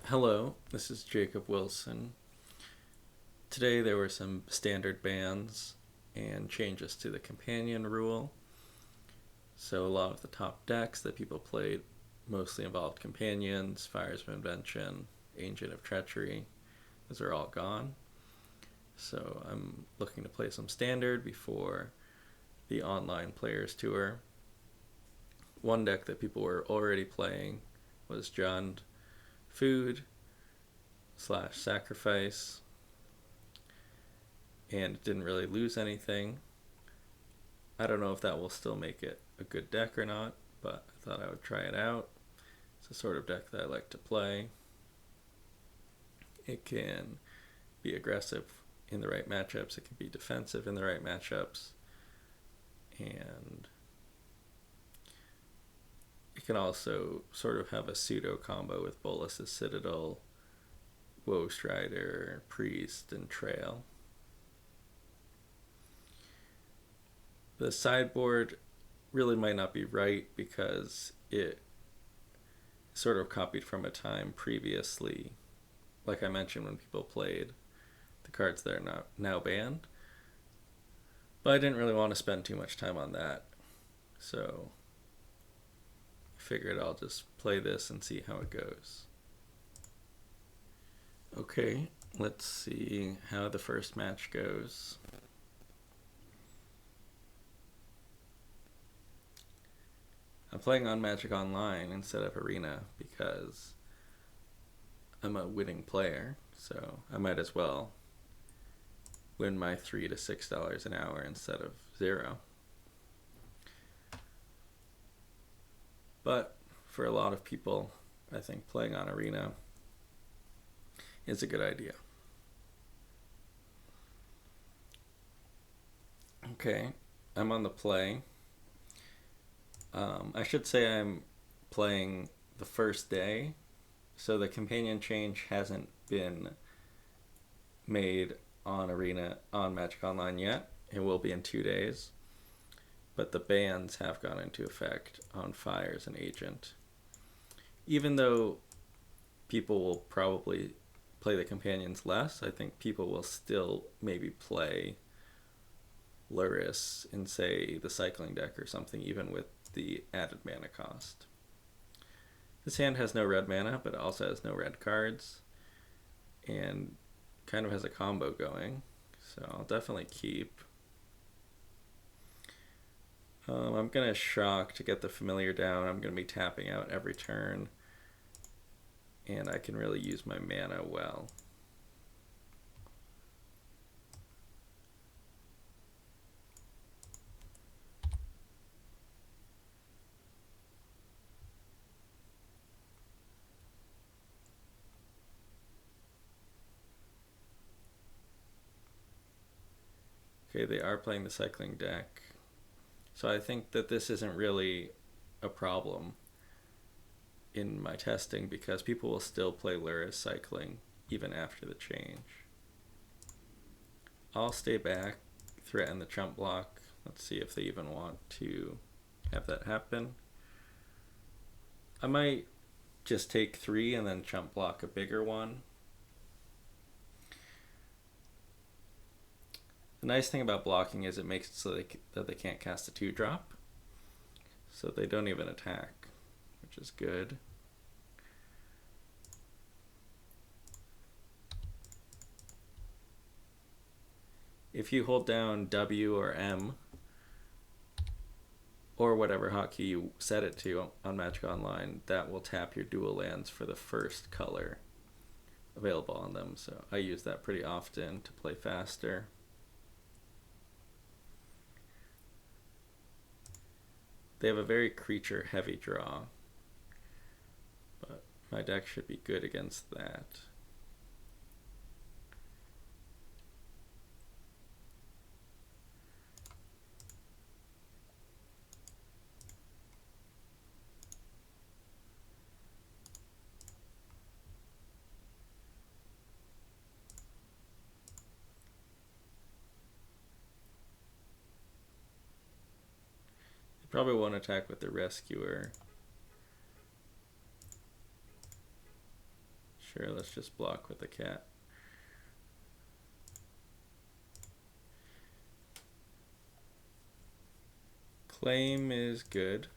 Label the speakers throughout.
Speaker 1: Hello, this is Jacob Wilson. Today there were some standard bans and changes to the companion rule. So a lot of the top decks that people played mostly involved companions, Fires of Invention, Agent of Treachery. Those are all gone. So I'm looking to play some standard before the online players tour. One deck that people were already playing was Jund Food / Sacrifice, and it didn't really lose anything. I don't know if that will still make it a good deck or not, but I thought I would try it out. It's a sort of deck that I like to play. It can be aggressive in the right matchups, it can be defensive in the right matchups, and it can also sort of have a pseudo combo with Bolas's Citadel, Woe Strider, Priest, and Trail. The sideboard really might not be right because it sort of copied from a time previously, like I mentioned, when people played the cards that are now banned. But I didn't really want to spend too much time on that, so I figured I'll just play this and see how it goes. Okay, let's see how the first match goes. I'm playing on Magic Online instead of Arena because I'm a winning player, so I might as well win my $3 to $6 an hour instead of 0. But for a lot of people, I think playing on Arena is a good idea. Okay, I'm on the play. I should say I'm playing the first day, so the companion change hasn't been made on Arena on Magic Online yet. It will be in 2 days, but the bans have gone into effect on Fires and Agent. Even though people will probably play the companions less, I think people will still maybe play Lurrus in, say, the cycling deck or something, even with the added mana cost. This hand has no red mana, but it also has no red cards, and kind of has a combo going, so I'll definitely keep. I'm going to Shock to get the Familiar down. I'm going to be tapping out every turn, and I can really use my mana well. Okay, they are playing the cycling deck, so I think that this isn't really a problem in my testing because people will still play Lurrus cycling even after the change. I'll stay back, threaten the chump block. Let's see if they even want to have that happen. I might just take 3 and then chump block a bigger one. The nice thing about blocking is it makes it so that they can't cast a 2-drop, so they don't even attack, which is good. If you hold down W or M, or whatever hotkey you set it to on Magic Online, that will tap your dual lands for the first color available on them, so I use that pretty often to play faster. They have a very creature heavy draw, but my deck should be good against that. You probably won't attack with the Rescuer. Sure, let's just block with the cat. Claim is good.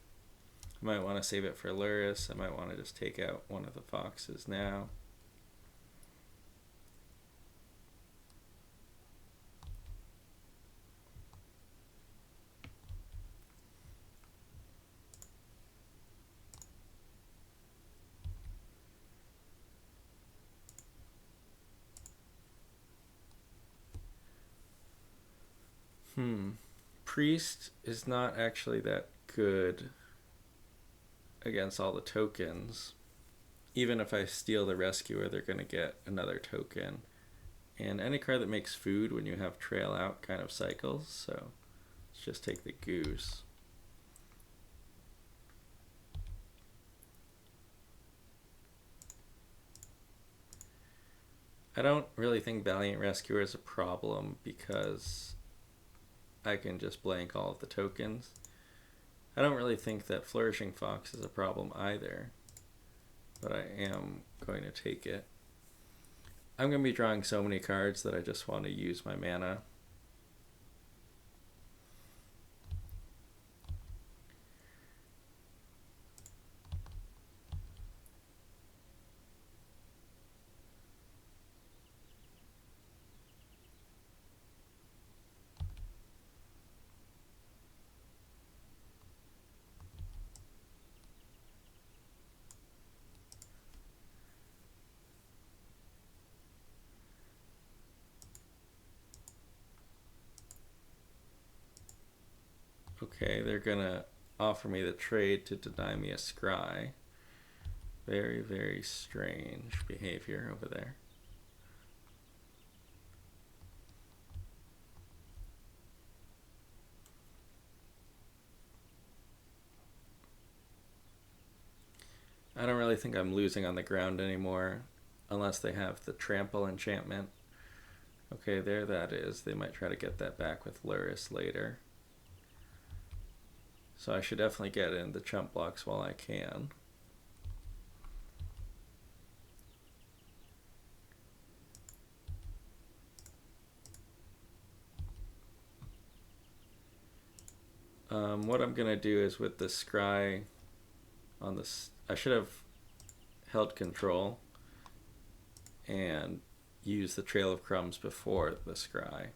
Speaker 1: I might want to save it for Lurrus. I might want to just take out one of the foxes now. Priest is not actually that good against all the tokens. Even if I steal the Rescuer, they're going to get another token. And any card that makes food when you have trail out kind of cycles, so let's just take the goose. I don't really think Valiant Rescuer is a problem because I can just blank all of the tokens. I don't really think that Flourishing Fox is a problem either, but I am going to take it. I'm going to be drawing so many cards that I just want to use my mana. Okay, they're gonna offer me the trade to deny me a scry. Very, very strange behavior over there. I don't really think I'm losing on the ground anymore, unless they have the trample enchantment. Okay, there that is. They might try to get that back with Lurrus later. So I should definitely get in the chump blocks while I can. What I'm going to do is with the scry on this, I should have held control and use the Trail of Crumbs before the scry.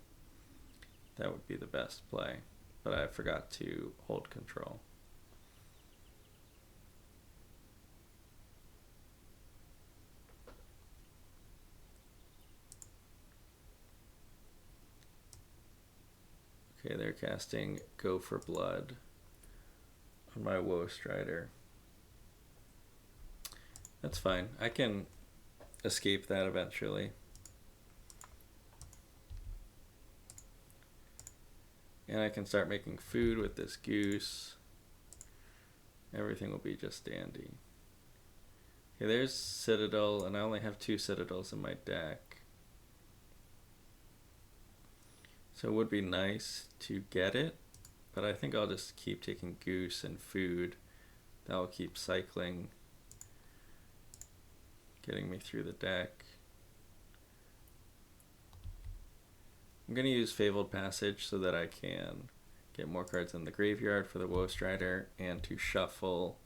Speaker 1: That would be the best play, but I forgot to hold control. Okay, they're casting Go for Blood on my Woe Strider. That's fine. I can escape that eventually. And I can start making food with this goose. Everything will be just dandy. Okay, there's Citadel, and I only have 2 Citadels in my deck. So it would be nice to get it, but I think I'll just keep taking goose and food. That'll keep cycling, getting me through the deck. I'm going to use Fabled Passage so that I can get more cards in the graveyard for the Woe Strider and to shuffle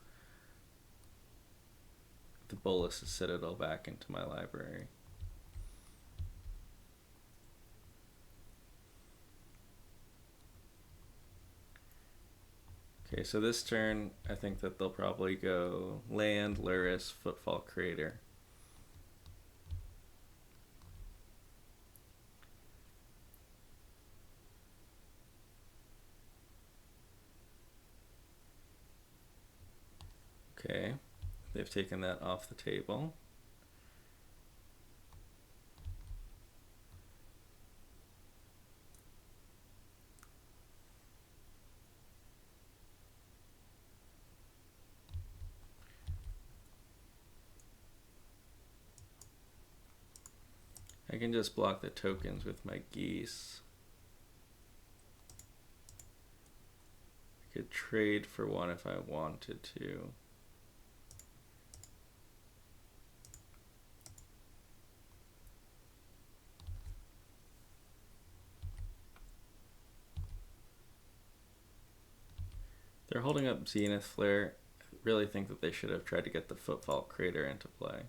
Speaker 1: the Bolas' Citadel back into my library. Okay, so this turn, I think that they'll probably go land, Lurrus, Footfall Crater. Okay, they've taken that off the table. I can just block the tokens with my geese. I could trade for one if I wanted to. They're holding up Zenith Flare. I really think that they should have tried to get the Footfall Crater into play.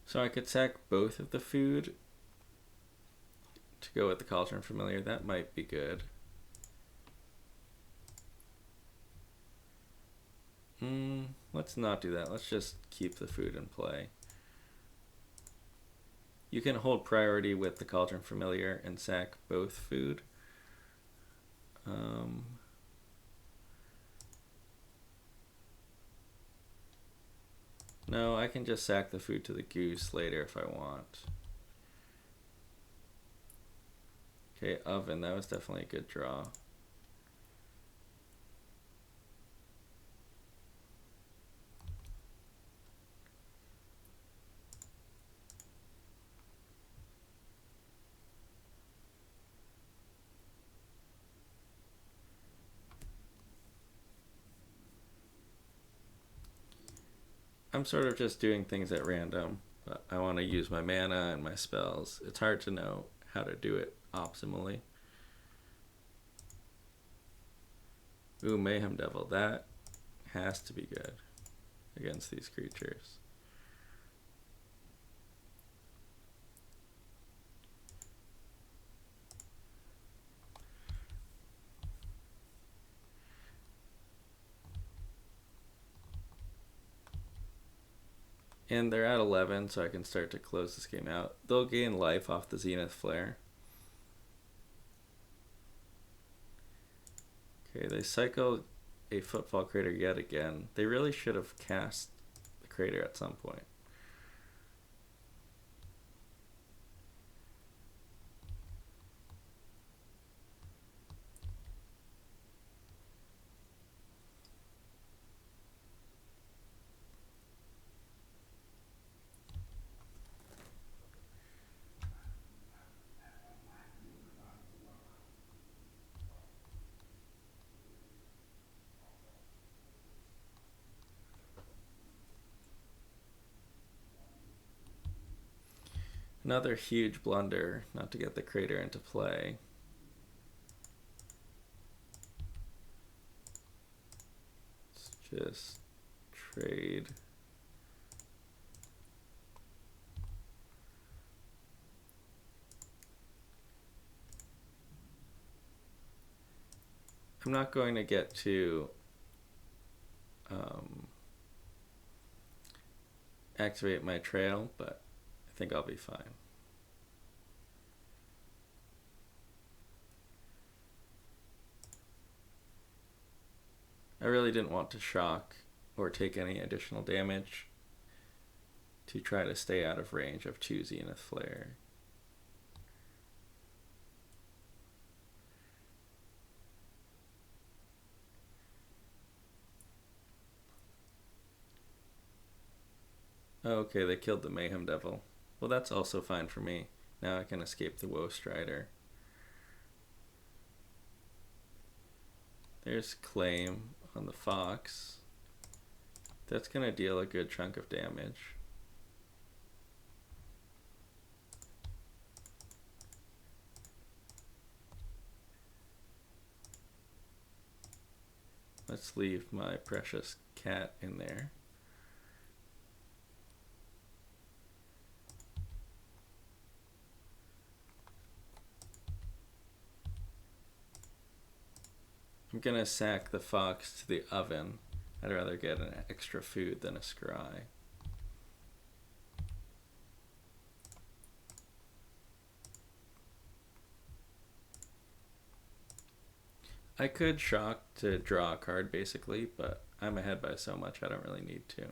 Speaker 1: So I could sack both of the food to go with the Cauldron Familiar. That might be good. Let's not do that. Let's just keep the food in play. You can hold priority with the Cauldron Familiar and sack both food. No, I can just sack the food to the goose later if I want. Okay, Oven, that was definitely a good draw. I'm sort of just doing things at random, but I want to use my mana and my spells. It's hard to know how to do it optimally. Ooh, Mayhem Devil. That has to be good against these creatures. And they're at 11, so I can start to close this game out. They'll gain life off the Zenith Flare. Okay, they cycle a Footfall Crater yet again. They really should have cast the crater at some point. Another huge blunder not to get the crater into play. Let's just trade. I'm not going to get to activate my trail, but I think I'll be fine. I really didn't want to shock or take any additional damage to try to stay out of range of 2 Zenith Flare. Okay, they killed the Mayhem Devil. Well, that's also fine for me. Now I can escape the Woe Strider. There's Claim on the Fox. That's going to deal a good chunk of damage. Let's leave my precious cat in there. I'm gonna sack the Fox to the Oven. I'd rather get an extra food than a scry. I could shock to draw a card basically, but I'm ahead by so much I don't really need to.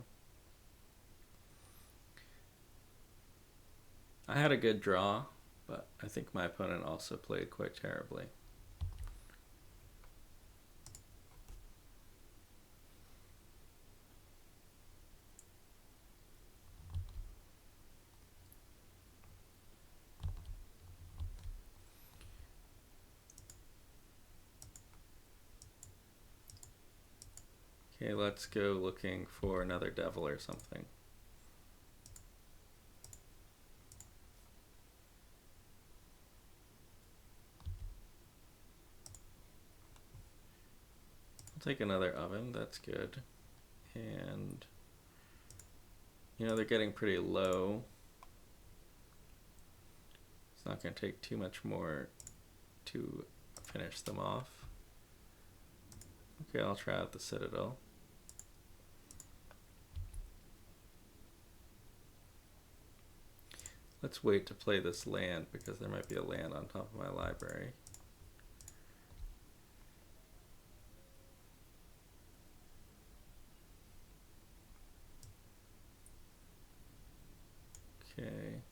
Speaker 1: I had a good draw, but I think my opponent also played quite terribly. Okay, let's go looking for another devil or something. I'll take another oven, that's good. And, they're getting pretty low. It's not going to take too much more to finish them off. Okay, I'll try out the Citadel. Let's wait to play this land because there might be a land on top of my library. Okay.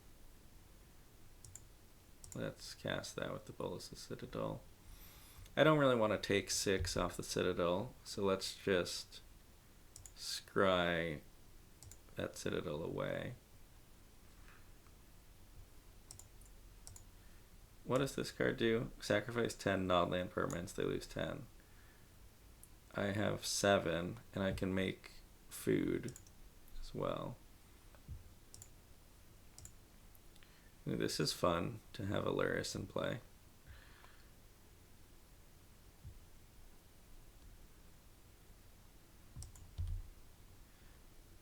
Speaker 1: Let's cast that with the Bolas's Citadel. I don't really want to take 6 off the Citadel, so let's just scry that Citadel away. What does this card do? Sacrifice 10 non-land permanents, they lose 10. I have 7, and I can make food as well. Ooh, this is fun to have a Lurrus in play.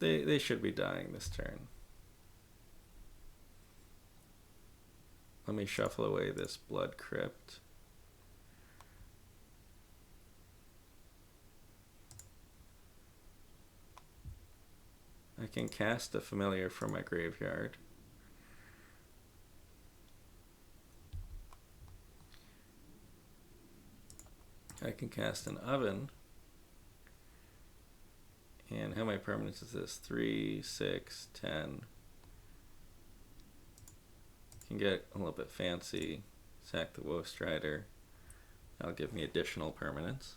Speaker 1: They should be dying this turn. Let me shuffle away this Blood Crypt. I can cast a familiar from my graveyard. I can cast an oven. And how many permanents is this? 3, 6, 10. Can get a little bit fancy. Sack the Woe Strider. That'll give me additional permanents.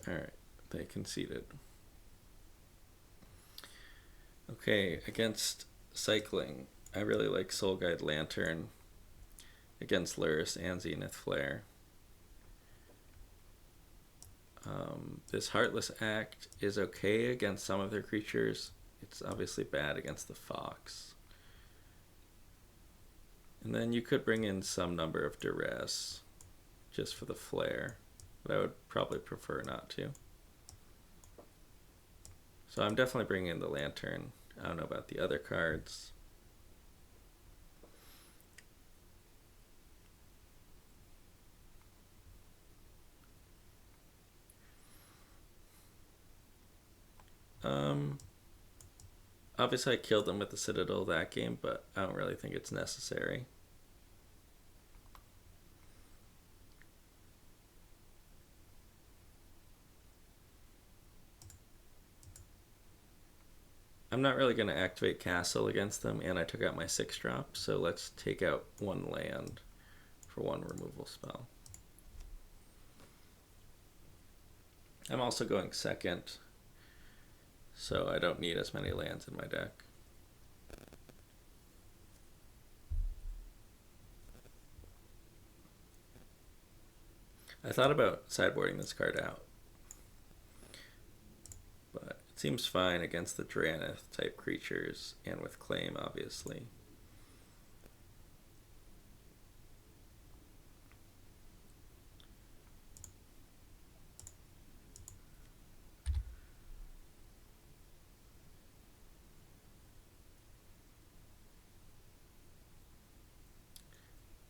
Speaker 1: Alright, they conceded. Okay, against cycling, I really like Soul Guide Lantern against Lurrus and Zenith Flare. This Heartless Act is okay against some of their creatures. It's obviously bad against the Fox. And then you could bring in some number of Duress just for the Flare, but I would probably prefer not to. So I'm definitely bringing in the Lantern. I don't know about the other cards. Obviously I killed them with the Citadel that game, but I don't really think it's necessary. I'm not really going to activate Castle against them, and I took out my 6-drop, so let's take out 1 land for 1 removal spell. I'm also going second, so I don't need as many lands in my deck. I thought about sideboarding this card out, but it seems fine against the Drannith type creatures and with Claim, obviously.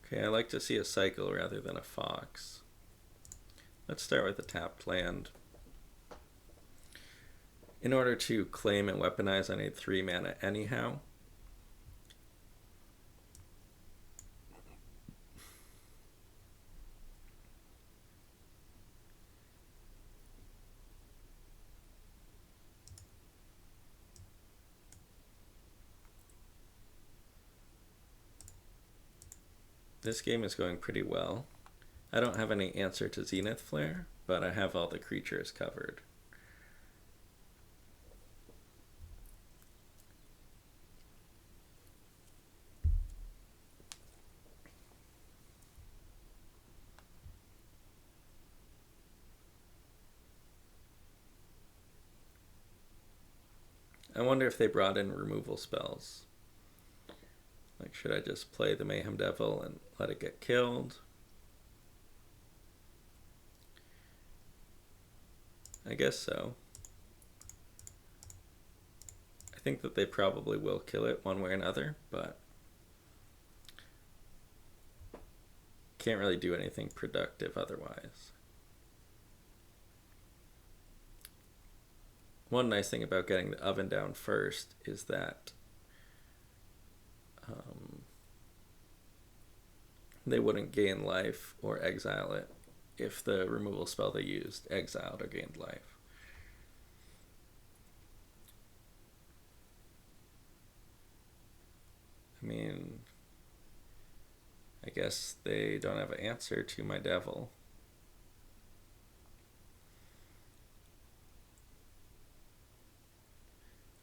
Speaker 1: Okay, I like to see a cycle rather than a Fox. Let's start with a tapped land. In order to claim and weaponize, I need 3 mana anyhow. This game is going pretty well. I don't have any answer to Zenith Flare, but I have all the creatures covered. I wonder if they brought in removal spells. Like, should I just play the Mayhem Devil and let it get killed? I guess so. I think that they probably will kill it one way or another, but can't really do anything productive otherwise. One nice thing about getting the oven down first is that they wouldn't gain life or exile it if the removal spell they used exiled or gained life. I mean, I guess they don't have an answer to my devil.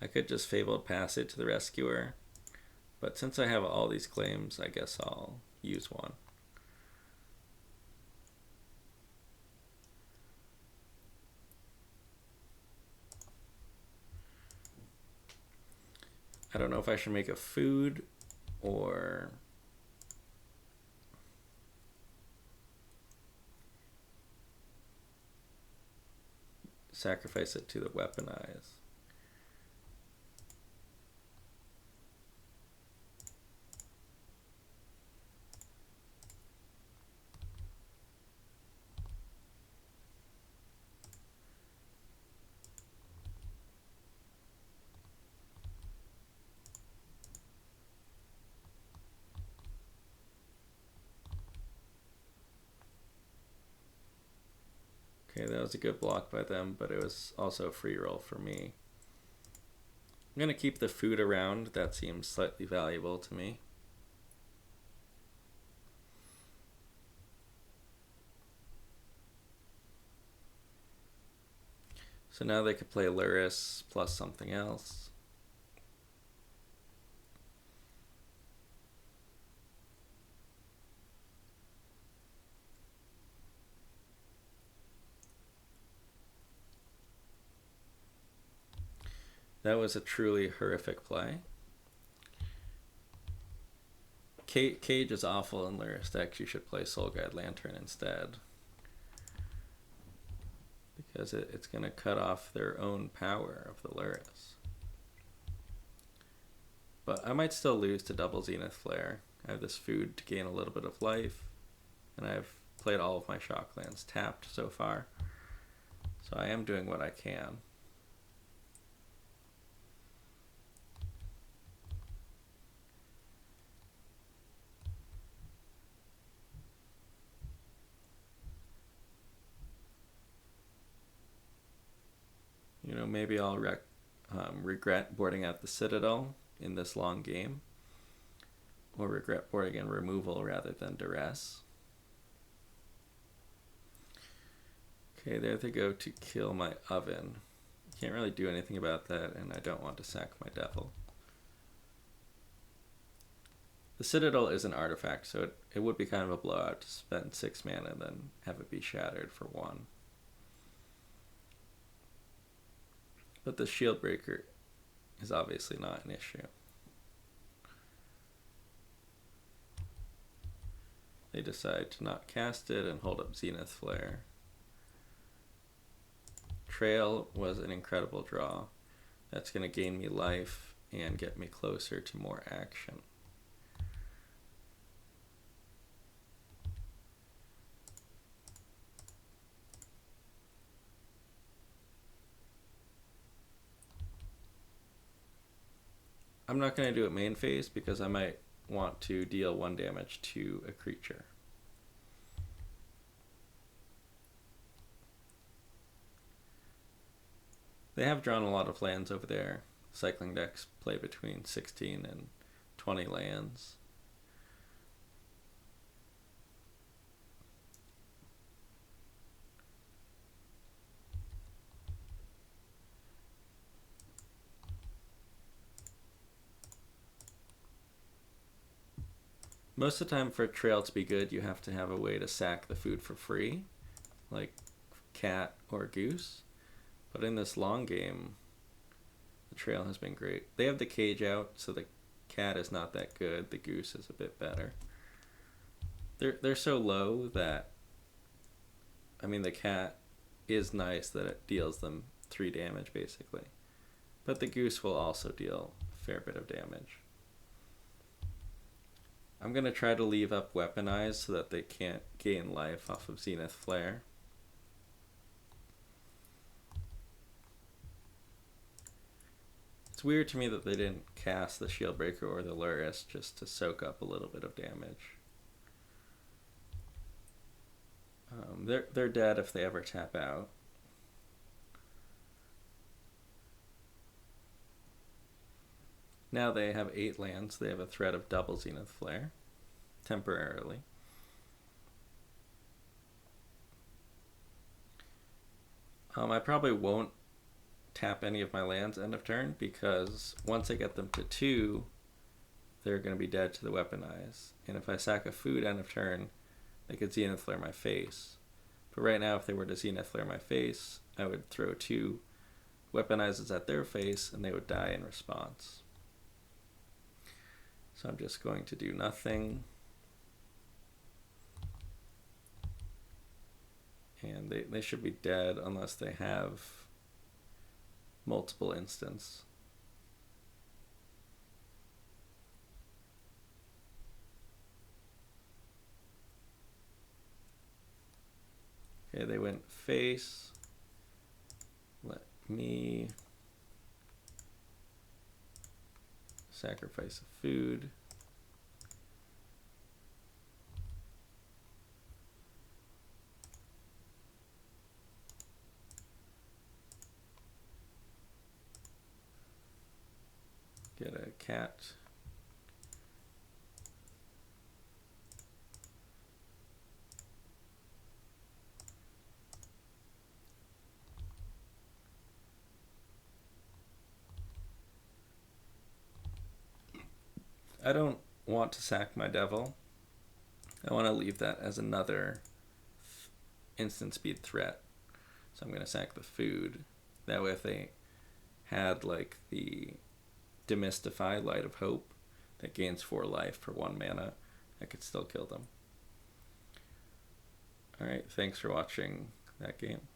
Speaker 1: I could just Fabled Passage to the Rescuer, but since I have all these claims, I guess I'll use one. I don't know if I should make a food or sacrifice it to the Weaponize. Okay, that was a good block by them, but it was also a free roll for me. I'm going to keep the food around. That seems slightly valuable to me. So now they could play Lurrus plus something else. That was a truly horrific play. Cage is awful in Lurrus decks. You should play Soul Guide Lantern instead, because it's going to cut off their own power of the Lurrus. But I might still lose to double Zenith Flare. I have this food to gain a little bit of life, and I've played all of my Shocklands tapped so far. So I am doing what I can. You know, maybe I'll regret boarding out the Citadel in this long game, or regret boarding in removal rather than duress. Okay, there they go to kill my oven. Can't really do anything about that, and I don't want to sack my devil. The Citadel is an artifact, so it would be kind of a blowout to spend 6 mana and then have it be shattered for 1. But the Shield Breaker is obviously not an issue. They decide to not cast it and hold up Zenith Flare. Trail was an incredible draw. That's going to gain me life and get me closer to more action. I'm not going to do it main phase because I might want to deal 1 damage to a creature. They have drawn a lot of lands over there. Cycling decks play between 16 and 20 lands. Most of the time for Trail to be good, you have to have a way to sack the food for free, like cat or goose. But in this long game, The trail has been great. They have the cage out, so the cat is not that good. The goose is a bit better. They're so low that, I mean, the cat is nice that it deals them 3 damage basically, but the goose will also deal a fair bit of damage. I'm gonna try to leave up Weaponize so that they can't gain life off of Zenith Flare. It's weird to me that they didn't cast the Shieldbreaker or the Lurrus just to soak up a little bit of damage. They're dead if they ever tap out. Now they have 8 lands. They have a threat of double Zenith Flare, temporarily. I probably won't tap any of my lands end of turn, because once I get them to 2, they're going to be dead to the Weaponize. And if I sack a food end of turn, they could Zenith Flare my face. But right now, if they were to Zenith Flare my face, I would throw 2 Weaponizes at their face, and they would die in response. So I'm just going to do nothing. And they should be dead unless they have multiple instants. Okay, they went face. Let me sacrifice a food. Get a cat. I don't want to sack my devil. I want to leave that as another instant speed threat. So I'm going to sack the food. That way if they had like the Demystify Light of Hope that gains 4 life for 1 mana, I could still kill them. Alright, thanks for watching that game.